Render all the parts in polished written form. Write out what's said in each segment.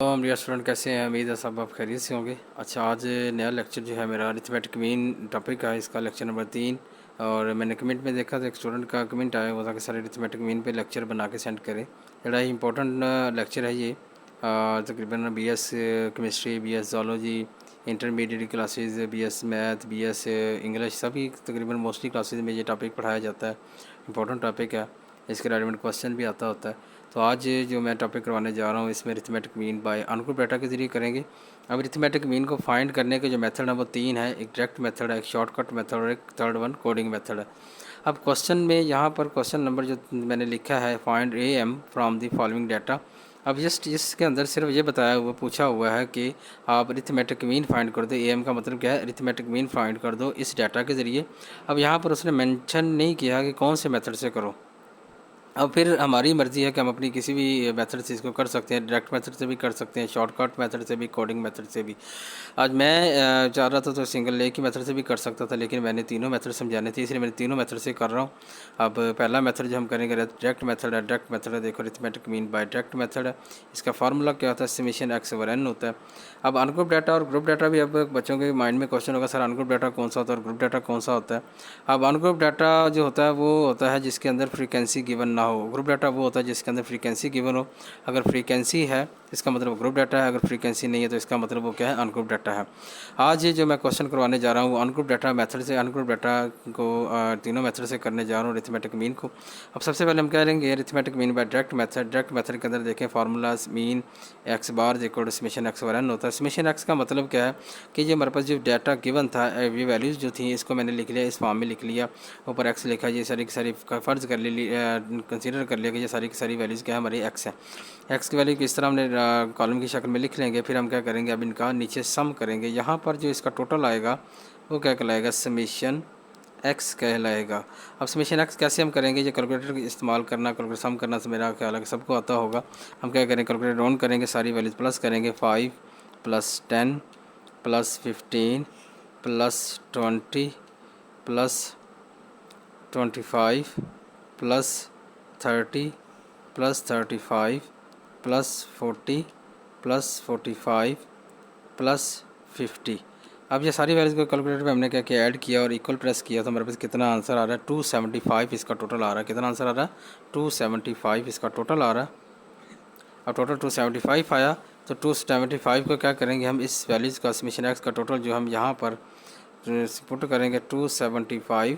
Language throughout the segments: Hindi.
तो हम डियर स्टूडेंट कैसे हैं। उम्मीद है सब आप खैरियत से होंगे। अच्छा, आज नया लेक्चर जो है मेरा अरिथमेटिक मीन टॉपिक है, इसका लेक्चर नंबर 3। और मैंने कमेंट में देखा था एक स्टूडेंट का कमेंट आया हुआ था कि सर अरिथमेटिक मीन पे लेक्चर बना के सेंड करें। बड़ा ही इंपॉर्टेंट लेक्चर है ये। तकरीबन BS chemistry, BS zoology, intermediate classes, BS math, BS English, सभी तकरीबन मोस्टली क्लासेस में ये टॉपिक पढ़ाया जाता है। इंपॉर्टेंट टॉपिक है, इसके रेलिवेंट क्वेश्चन भी आता होता है। तो आज जो मैं टॉपिक करवाने जा रहा हूँ इसमें अरिथमेटिक मीन बाय अनुकूल डेटा के ज़रिए करेंगे। अब अरिथमेटिक मीन को फाइंड करने के जो मेथड है वो 3 है। एक डायरेक्ट मेथड है, एक शॉर्टकट मेथड और एक थर्ड वन कोडिंग मेथड है। अब क्वेश्चन में यहाँ पर क्वेश्चन नंबर जो मैंने लिखा है, find AM from the following data. अब जस्ट इसके अंदर सिर्फ ये बताया हुआ पूछा हुआ है कि आप अरिथमेटिक मीन फाइंड कर दो। AM का मतलब क्या है, अरिथमेटिक मीन फाइंड कर दो इस डाटा के ज़रिए। अब यहाँ पर उसने मेंशन नहीं किया कि कौन से मेथड से करो। अब फिर हमारी मर्ज़ी है कि हम अपनी किसी भी मेथड से इसको कर सकते हैं। डायरेक्ट मेथड से भी कर सकते हैं, शॉर्टकट मेथड से भी, कोडिंग मेथड से भी। आज मैं चाह रहा था तो सिंगल एक ही मेथड से भी कर सकता था, लेकिन मैंने तीनों मेथड समझाने थे, इसलिए मैं तीनों मेथड से कर रहा हूँ। अब पहला मेथड जो हम करेंगे डायरेक्ट मेथड है। डायरेक्ट मेथड है, देखो arithmetic mean by direct method है। इसका फार्मूला क्या होता है, समेशन x/n होता है। अब अनग्रुप डाटा और ग्रुप डाटा भी अब बच्चों के माइंड में क्वेश्चन होगा, सर अनग्रुप डाटा कौन सा होता है और ग्रुप डाटा कौन सा होता है। अब अनग्रुप डाटा जो होता है वो होता है जिसके अंदर फ्रीक्वेंसी गिवन ना हो। ग्रुप डाटा वो होता है जिसके अंदर फ्रीक्वेंसी गिवन हो। अगर फ्रीक्वेंसी है इसका मतलब ग्रुप डाटा है, अगर फ्रीक्वेंसी नहीं है तो इसका मतलब वो क्या है, अनग्रुप डाटा है। आज ये जो मैं क्वेश्चन करवाने जा रहा हूँ अनग्रुप डाटा मेथड से, अनग्रुप डाटा को तीनों मेथड से करने जा रहा हूँ अरिथमेटिक मीन को। अब सबसे पहले हम कह लेंगे arithmetic mean by direct method. Direct method के अंदर देखें formulas mean x bar equal to summation x/n होता है। समेशन x का मतलब क्या है कि ये हमारे पास जो डाटा गिवन था, ये वैल्यूज़ जो थी इसको मैंने लिख लिया, इस फॉर्म में लिख लिया, ऊपर x लिखा। ये सारी की सारी फ़र्ज़ कर ली, कंसीडर कर लिया कि ये सारी की सारी वैल्यूज़ क्या है, हमारी x है। x की वैल्यू किस तरह हमने कॉलम की शक्ल में लिख लेंगे। फिर हम क्या करेंगे, अब इनका नीचे सम करेंगे। यहाँ पर जो इसका टोटल आएगा वो क्या कहलाएगा, समेशन x कहलाएगा। अब समेशन x कैसे हम करेंगे, ये कैलकुलेटर इस्तेमाल करना, कैलकुलेटर सम करना से मेरा ख्याल है कि सबको आता होगा। हम क्या करेंगे, कैलकुलेटर ऑन करेंगे, सारी वैल्यूज प्लस करेंगे। 5 + 10 + 15 + 20 + 25 + 30 + 35 + 40 + 45 + 50। अब ये सारी वैल्यूज़ को कैलकुलेटर पे हमने क्या किया, ऐड किया और इक्वल प्रेस किया तो हमारे पास कितना आंसर आ रहा है, 275 इसका टोटल आ रहा है। कितना आंसर आ रहा है, 275 इसका टोटल आ रहा है। अब टोटल 275 आया तो 275 को क्या करेंगे, हम इस वैल्यूज़ का समेशन x का टोटल जो हम यहाँ पर पुट करेंगे 275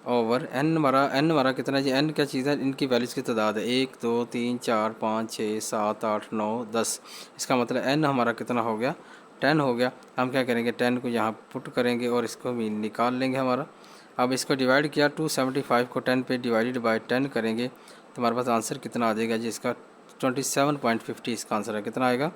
ओवर n। हमारा कितना है जी, n क्या चीज़ है, इनकी वैल्यूज़ की तादाद है 1 2 3 4 5 6 7 8 9 10। इसका मतलब n हमारा कितना हो गया, 10 हो गया। हम क्या करेंगे, 10 को यहाँ पुट करेंगे और इसको भी निकाल लेंगे हमारा। अब इसको डिवाइड किया, 275 को 10 पे डिवाइडेड बाय 10 करेंगे तो हमारे पास आंसर कितना आ जाएगा जी, इसका 27.50 इसका आंसर है। कितना आएगा,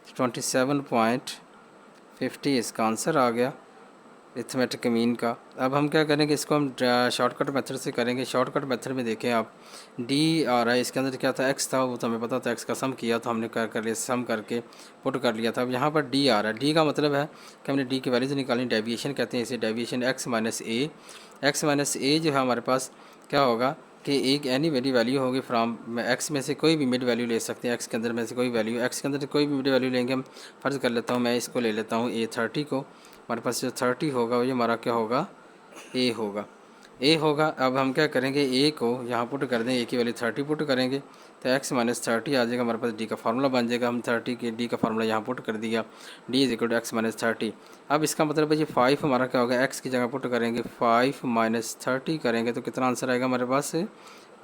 27.50 इसका आंसर आ गया अरिथमेटिक मीन का। अब हम क्या करेंगे, इसको हम शॉर्टकट मेथड से करेंगे। शॉर्टकट मेथड में देखें आप, डी आ रहा है, इसके अंदर क्या था, एक्स था, वो तो हमें पता था, एक्स का सम किया तो हमने क्या कर लिया, सम करके पुट कर लिया था। अब यहाँ पर डी आ रहा है, डी का मतलब है कि हमने डी की वैल्यूज निकालनी, डेविएशन कहते हैं इसे, डेविएशन एक्स माइनस ए जो है हमारे पास क्या होगा कि एक एनी वेरी वैल्यू होगी फ्राम एक्स में से कोई भी मिड वैल्यू ले सकते हैं। एक्स के अंदर में से कोई वैल्यू, एक्स के अंदर से कोई भी मिड वैल्यू लेंगे। हम फ़र्ज़ कर लेता हूँ, मैं इसको ले लेता हूँ A30 को। हमारे पास जो 30 होगा वो ये हमारा क्या होगा, ए होगा। अब हम क्या करेंगे, ए को यहाँ पुट कर दें, ए की वैल्यू 30 पुट करेंगे तो x माइनस 30 आ जाएगा। हमारे पास डी का फार्मूला बन जाएगा। हम 30 के डी का फार्मूला यहाँ पुट कर दिया, d is equal to x minus 30। अब इसका मतलब है जी 5 हमारा क्या होगा, x की जगह पुट करेंगे, 5 माइनस 30 करेंगे तो कितना आंसर आएगा हमारे पास,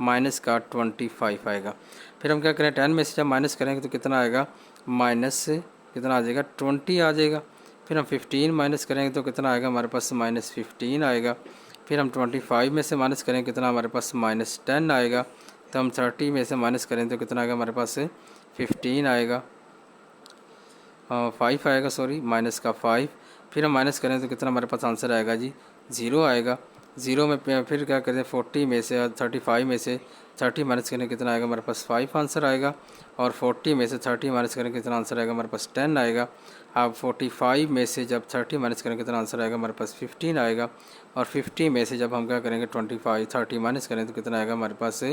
माइनस का 25 आएगा। फिर हम क्या करें, 10 में से जब माइनस करेंगे तो कितना आएगा, माइनस कितना आ जाएगा, 20 आ जाएगा। फिर हम 15 माइनस करेंगे तो कितना आएगा हमारे पास, माइनस 15 आएगा। फिर हम 25 में से माइनस करें कितना, हमारे पास माइनस 10 आएगा। तो हम 30 में से माइनस करें तो कितना आएगा हमारे पास, 15 आएगा, 5 आएगा, सॉरी माइनस का 5। फिर हम माइनस करें तो कितना हमारे पास आंसर आएगा जी, 0 आएगा। 0 में फिर क्या करें, 40 में से 35 में से 30 माइनस करें कितना आएगा हमारे पास, 5 आंसर आएगा। और 40 में से 30 माइनस करें कितना आंसर आएगा हमारे पास, 10 आएगा। अब 45 में से जब 30 माइनस करें कितना आंसर आएगा हमारे पास, 15 आएगा। और 50 में से जब हम क्या करेंगे 30 माइनस करें तो कितना आएगा हमारे पास,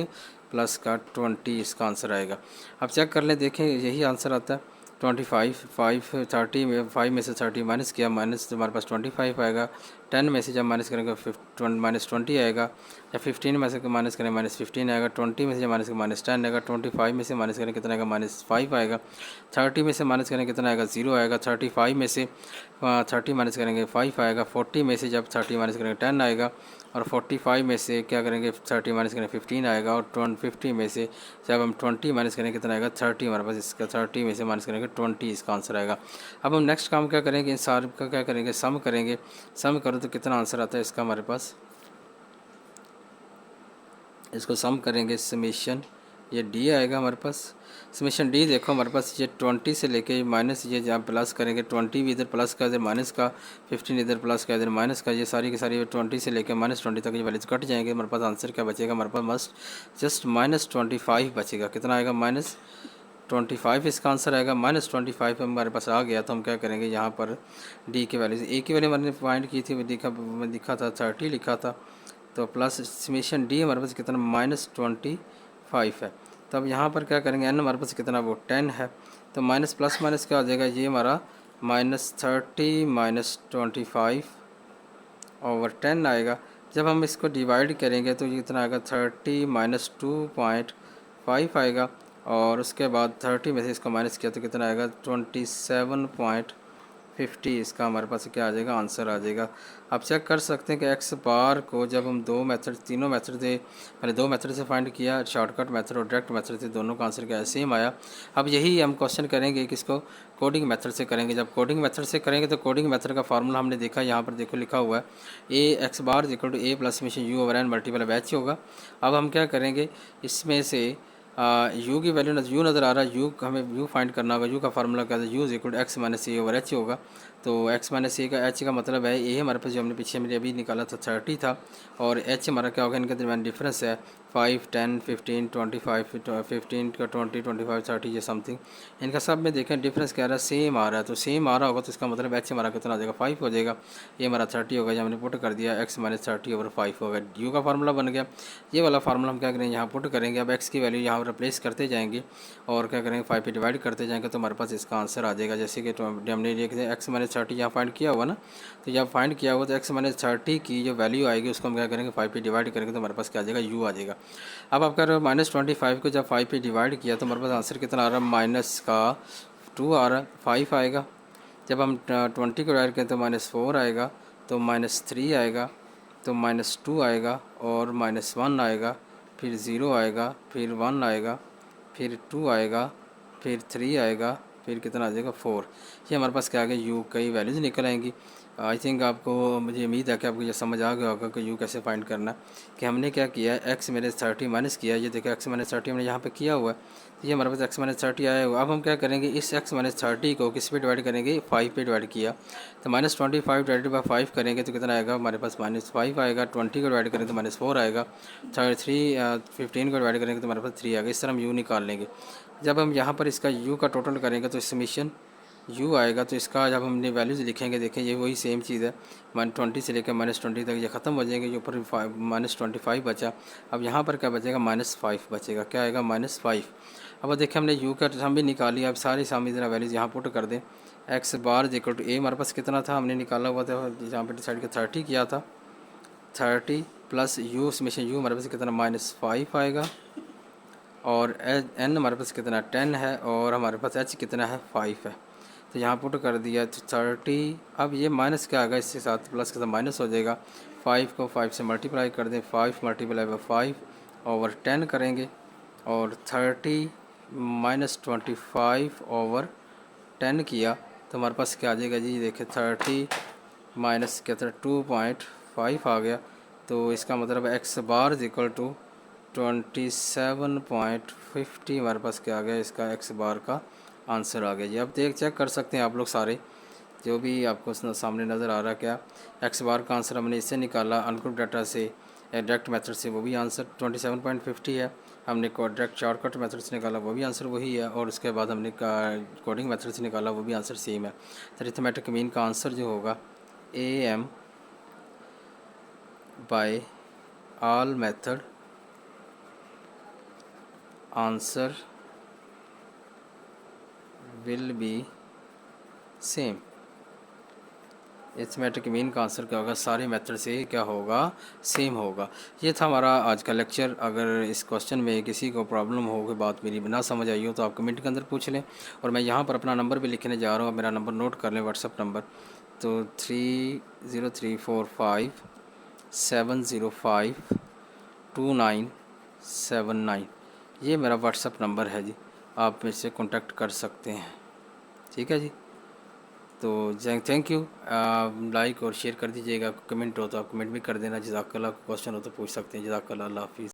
प्लस का 20 इसका आंसर आएगा। अब चेक कर लें, देखें यही आंसर आता है। 25 5 30 में 5 में से 30 माइनस किया, माइनस हमारे पास 25 आएगा। 10 में से जब माइनस करेंगे माइनस 20 आएगा। या 15 में से माइनस करें माइनस 15 आएगा। 20 में से जब माइनस करें माइनस 10 आएगा। 25 में से माइनस करें कितना आएगा माइनस 5 आएगा। 30 में से माइनस करें कितना आएगा 0 आएगा। 35 में से 30 माइनस करेंगे 5 आएगा। 40 में से जब 30 माइनस करेंगे 10 आएगा। और 45 में से क्या करेंगे 30 माइनस करेंगे 15 आएगा। और 50 में से जब हम 20 माइनस करेंगे कितना आएगा 30 हमारे पास इसका 30 में से माइनस करेंगे 20 इसका आंसर आएगा। अब हम नेक्स्ट काम क्या करेंगे, इन सारे का क्या करेंगे सम करेंगे। सम करो तो कितना आंसर आता है इसका हमारे पास, इसको सम करेंगे समीशन ये डी आएगा हमारे पास। समीशन डी देखो हमारे पास ये 20 से लेके माइनस ये जहाँ प्लस करेंगे 20 भी इधर प्लस का इधर माइनस का 15 इधर प्लस का इधर माइनस का, ये सारी की सारी 20 से लेके -20 तक ये वैल्यूज कट जाएंगे। हमारे पास आंसर क्या बचेगा, हमारे पास मस्ट जस्ट -25 बचेगा। कितना आएगा -25 इसका आंसर आएगा। -25 हमारे पास आ गया तो हम क्या करेंगे यहाँ पर डी की वैल्यू ए की वैल्यू मैंने फाइंड की थी, लिखा था 30 लिखा था, तो प्लस समीशन डी हमारे पास कितना -25 है। तो अब यहाँ पर क्या करेंगे एन हमारे पास कितना वो 10 है, तो माइनस प्लस माइनस क्या हो जाएगा ये हमारा -30 -25 ओवर 10 आएगा। जब हम इसको डिवाइड करेंगे तो ये कितना आएगा 30 -2.5 आएगा। और उसके बाद 30 में से इसको माइनस किया तो कितना आएगा 27.50 इसका हमारे पास क्या आ जाएगा आंसर आ जाएगा। आप चेक कर सकते हैं कि एक्स बार को जब हम तीनों मेथड से मैंने 2 मेथड से फाइंड किया, शॉर्टकट मेथड और डायरेक्ट मेथड से, दोनों का आंसर क्या सेम आया। अब यही हम क्वेश्चन करेंगे किसको कोडिंग मेथड से करेंगे। जब कोडिंग मेथड से करेंगे तो कोडिंग मेथड का फार्मूला हमने देखा, यहाँ पर देखो लिखा हुआ है A X bar equal to A plus summation U over N multiple batch होगा। अब हम क्या करेंगे इसमें से यू की वैल्यू यू नज़र आ रहा है, यू हमें यू फाइंड करना होगा। यू का फार्मूला क्या था, u is equal to x minus a over h होगा। तो एक्स माइनस ए का एच का मतलब है ए हमारे पास जो हमने पीछे मेरे अभी निकाला था 30 था, और एच हमारा क्या होगा इनके दरमियान डिफरेंस है 5 10 15 25 15 का 20 25 30 ये समथिंग, इनका सब में देखें डिफरेंस क्या आ रहा है सेम आ रहा है। तो सेम आ रहा होगा तो इसका मतलब एच हमारा कितना आ जाएगा 5 हो जाएगा। ये हमारा 30 होगा, जो हमने पुट कर दिया एक्स माइनस 30 ओवर 5 होगा। यू का फार्मूला बन गया। ये वाला फार्मूला हम क्या करेंगे यहाँ पुट करेंगे। अब एक्स की वैल्यू यहाँ रिप्लेस करते जाएंगे और क्या करेंगे 5 पे डिवाइड करते जाएंगे तो हमारे पास इसका आंसर आ जाएगा। जैसे कि हमने देखते एक्स माइनस 30 यहाँ फाइंड किया हुआ ना, तो जब फाइंड किया हुआ तो एक्स माइनस 30 की जो वैल्यू आएगी उसको हम क्या करेंगे 5 पे डिवाइड करेंगे तो हमारे पास क्या आ जाएगा यू आ जाएगा। अब आप कह रहे हो -25 को जब 5 पे डिवाइड किया तो हमारे पास आंसर कितना आ रहा है माइनस का 2 आ रहा है, 5 आएगा। जब हम 20 को डिवाइड करें तो -4 आएगा, तो -3 आएगा, तो -2 आएगा और -1 आएगा, फिर 0 आएगा, फिर 1 आएगा, फिर 2 आएगा, फिर 3 आएगा, फिर कितना आ जाएगा 4। ये हमारे पास क्या आ गया यू कई वैल्यूज़ निकल आएंगी। आई थिंक आपको, मुझे उम्मीद है कि आपको ये समझ आ गया होगा कि यू कैसे फाइंड करना है। कि हमने क्या किया है एक्स माइनस 30 माइनस किया, ये देखो एक्स माइनस 30 हमने यहाँ पे किया हुआ है, तो ये हमारे पास एक्स माइनस 30 आया हुआ। अब हम क्या करेंगे इस एक्स माइनस 30 को किस पे डिवाइड करेंगे 5 पे डिवाइड किया, तो -25 डिवाइडेड बाई 5 करेंगे तो कितना आएगा हमारे पास -5 आएगा। 20 को डिवाइड करेंगे तो -4 आएगा। 15 को डिवाइड करेंगे तो हमारे पास 3 आएगा। इस तरह हम यू निकाल लेंगे। जब हम यहाँ पर इसका यू का टोटल करेंगे तो समीशन यू आएगा, तो इसका जब हमने वैल्यूज़ लिखेंगे देखें ये वही सेम चीज़ है। -20 से लेकर -20 तक ये ख़त्म हो जाएंगे, जो ऊपर -25 बचा। अब यहाँ पर क्या बचेगा -5 बचेगा, क्या आएगा -5। अब देखें हमने यू का हम भी निकाली, अब सारी सामने ज़रा वैल्यूज़ यहाँ पुट कर दें। एक्स बार इक्वल टू ए हमारे पास कितना था हमने निकाला हुआ था, जहाँ पर डिसाइड किया 30 किया था, 30 प्लस यू समीशन यू हमारे पास कितना -5 आएगा, और एन हमारे पास कितना 10 है, और हमारे पास एच कितना है 5 है। तो यहाँ पुट कर दिया तो 30। अब ये माइनस क्या आएगा इसके साथ प्लस के साथ माइनस हो जाएगा। 5 को 5 से मल्टीप्लाई कर दें, 5 मल्टीप्लाई बाई 5 ओवर 10 करेंगे, और 30 -25 ओवर 10 किया तो हमारे पास क्या आ जाएगा जी, देखिए 30 माइनस कहते हैं 2.5 आ गया। तो इसका मतलब एक्स बार इक्वल टू 27.50 हमारे पास क्या आ गया, इसका एक्स बार का आंसर आ गया जी। अब चेक कर सकते हैं आप लोग सारे जो भी आपको सामने नज़र आ रहा है। क्या एक्स बार का आंसर हमने इससे निकाला अनग्रुप डाटा से, डायरेक्ट मेथड से, वो भी आंसर 27.50 है। हमने डायरेक्ट शॉर्टकट मेथड से निकाला वो भी आंसर वही है, और उसके बाद हमने कोडिंग मेथड से निकाला वो भी आंसर सेम है। तो अरिथमेटिक मीन का आंसर जो होगा AM by all method answer will be same. Arithmetic mean का आंसर क्या होगा? सारे मेथड से क्या होगा? सेम होगा। ये था हमारा आज का लेक्चर। अगर इस क्वेश्चन में किसी को प्रॉब्लम हो, कोई बात मेरी ना समझ आई हो, तो आप कमेंट के अंदर पूछ लें। और मैं यहाँ पर अपना नंबर भी लिखने जा रहा हूँ, मेरा नंबर नोट कर लें, व्हाट्सअप नंबर। तो 30345705297 ये मेरा व्हाट्सअप नंबर है जी। आप मुझसे कॉन्टैक्ट कर सकते हैं। ठीक है जी। तो थैंक यू। लाइक और शेयर कर दीजिएगा। कमेंट हो तो आप कमेंट भी कर देना। जज़ाकल्लाह। क्वेश्चन हो तो पूछ सकते हैं। जज़ाकल्लाह। अल्लाह हाफिज़।